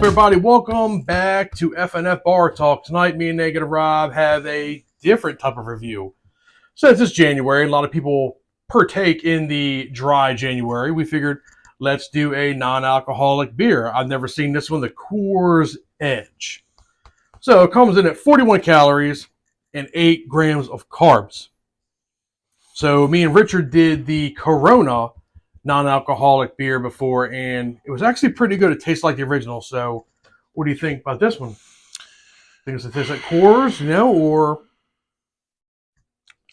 everybody? Welcome back to FNF Bar Talk. Tonight, me and Negative Rob have a different type of review. Since it's January, a lot of people partake in the dry January. We figured let's do a non-alcoholic beer. I've never seen this one, the Coors Edge. So it comes in at 41 calories and 8 grams of carbs. So me and Richard did the Corona non-alcoholic beer before, and it was actually pretty good. It tastes like the original. So what do you think about this one? Think it tastes like Coors, or...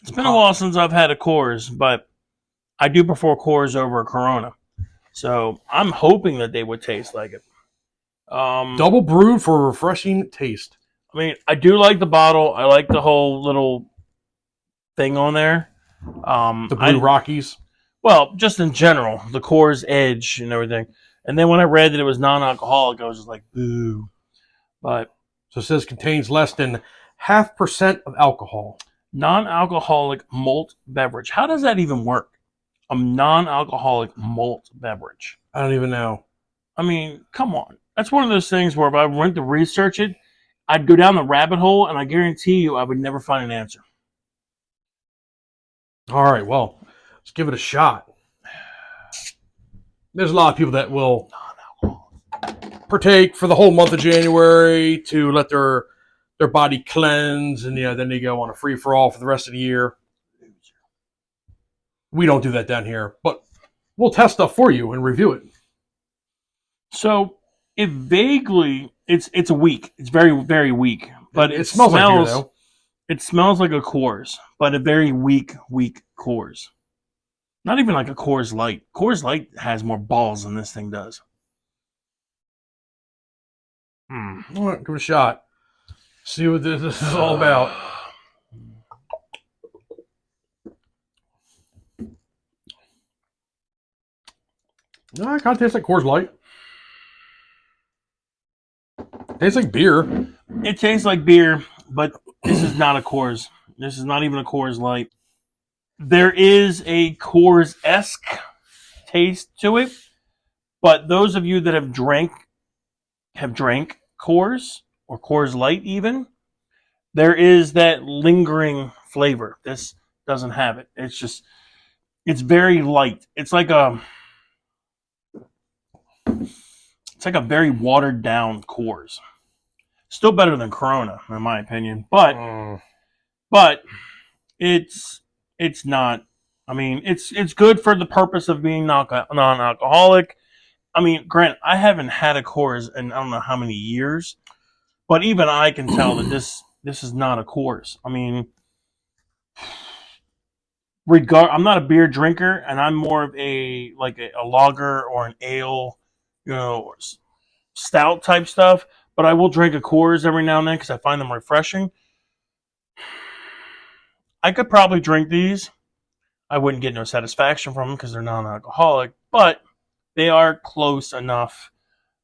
It's been a while since I've had a Coors, but I do prefer Coors over a Corona. So I'm hoping that they would taste like it. Double brewed for a refreshing taste. I mean, I do like the bottle. I like the whole little thing on there. The Blue Rockies. Well, just in general, the Coors Edge and everything. And then when I read that it was non-alcoholic, I was just like, boo. But so it says contains less than 0.5% of alcohol. Non-alcoholic malt beverage. How does that even work? A non-alcoholic malt beverage. I don't even know. I mean, come on. That's one of those things where if I went to research it, I'd go down the rabbit hole, and I guarantee you I would never find an answer. All right, well, let's give it a shot. There's a lot of people that will partake for the whole month of January to let their body cleanse, and then they go on a free-for-all for the rest of the year. We don't do that down here, but we'll test stuff for you and review it. So it vaguely, it's weak. It's very, very weak, but it smells like beer, though. It smells like a Coors, but a very weak Coors. Not even like a Coors Light. Coors Light has more balls than this thing does. All right, give it a shot. See what this is all about. No, it kind of tastes like Coors Light. Tastes like beer. It tastes like beer, but this is not a Coors. This is not even a Coors Light. There is a Coors-esque taste to it, but those of you that have drank Coors or Coors Light even, there is that lingering flavor. This doesn't have it. It's very light. It's like a very watered down Coors. Still better than Corona, in my opinion, but it's not. I mean, it's good for the purpose of being non-alcoholic. I mean, granted, I haven't had a Coors in I don't know how many years, but even I can tell that this is not a Coors. I mean, I'm not a beer drinker, and I'm more of a lager or an ale, or stout type stuff. But I will drink a Coors every now and then because I find them refreshing. I could probably drink these. I wouldn't get no satisfaction from them because they're non-alcoholic, but they are close enough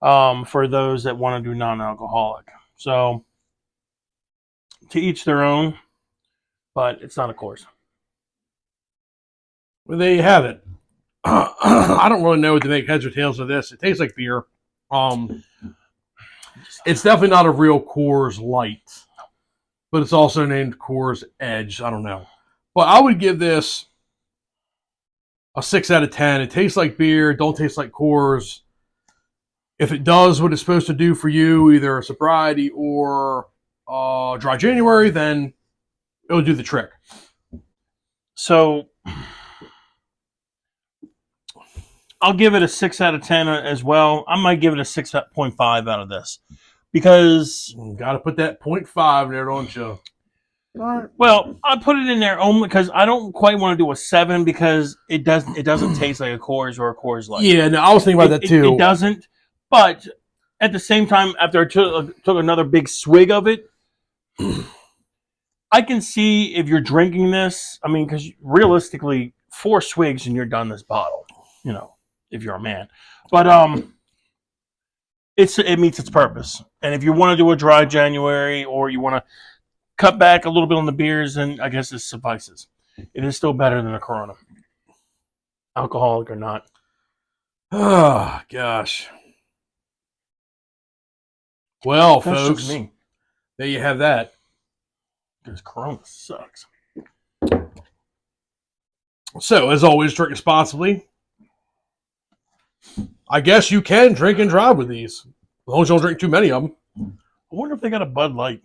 for those that want to do non-alcoholic. So, to each their own, but it's not a Coors. Well, there you have it. I don't really know what to make heads or tails of this. It tastes like beer. It's definitely not a real Coors Light, but it's also named Coors Edge. I don't know. But I would give this a 6 out of 10. It tastes like beer. Don't taste like Coors. If it does what it's supposed to do for you, either sobriety or dry January, then it'll do the trick. So I'll give it a 6 out of 10 as well. I might give it a 6.5 out of this. Because got to put that 0.5 there, don't you? All right. Well, I put it in there only because I don't quite want to do a 7 because it doesn't taste like a Coors or a Coors Light. Yeah, no, I was thinking about that too. It doesn't. But at the same time, after I took another big swig of it, I can see if you're drinking this. I mean, because realistically, 4 swigs and you're done this bottle. If you're a man, but it meets its purpose. And if you want to do a dry January or you want to cut back a little bit on the beers, then I guess this suffices. It is still better than a Corona, alcoholic or not. Oh, gosh. Well, That's folks, just me. there you have that. Because Corona sucks. So, as always, drink responsibly. I guess you can drink and drive with these, as long as you don't drink too many of them. I wonder if they got a Bud Light.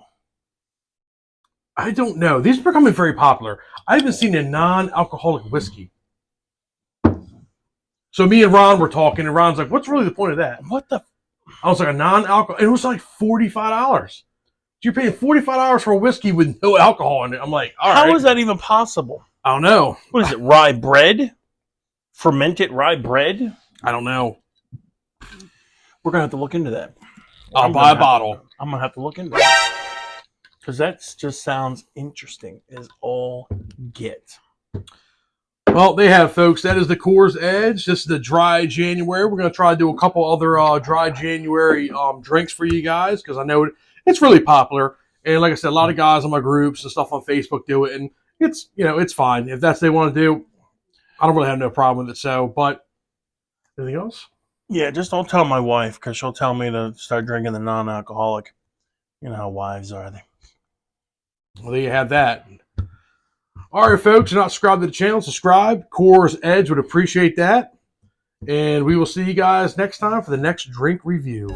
I don't know. These are becoming very popular. I haven't seen a non-alcoholic whiskey. So me and Ron were talking, and Ron's like, "What's really the point of that?" What the? I was like, "A non-alcohol." It was like $45. You're paying $45 for a whiskey with no alcohol in it. I'm like, all right. How is that even possible? I don't know. What is it? Rye bread? Fermented rye bread? I don't know. We're gonna have to look into that. I'll buy a bottle. I'm gonna have to look into that because that just sounds interesting. Is all get. Well, they have, folks. That is the Coors Edge. This is the dry January. We're going to try to do a couple other dry January drinks for you guys because I know it's really popular. And like I said, a lot of guys on my groups and stuff on Facebook do it, and it's it's fine if that's what they want to do. I don't really have no problem with it. So, but anything else? Yeah, just don't tell my wife because she'll tell me to start drinking the non-alcoholic. You know how wives are. They. Well, there you have that. All right, folks, you're not subscribed to the channel, subscribe. Coors Edge would appreciate that. And we will see you guys next time for the next drink review.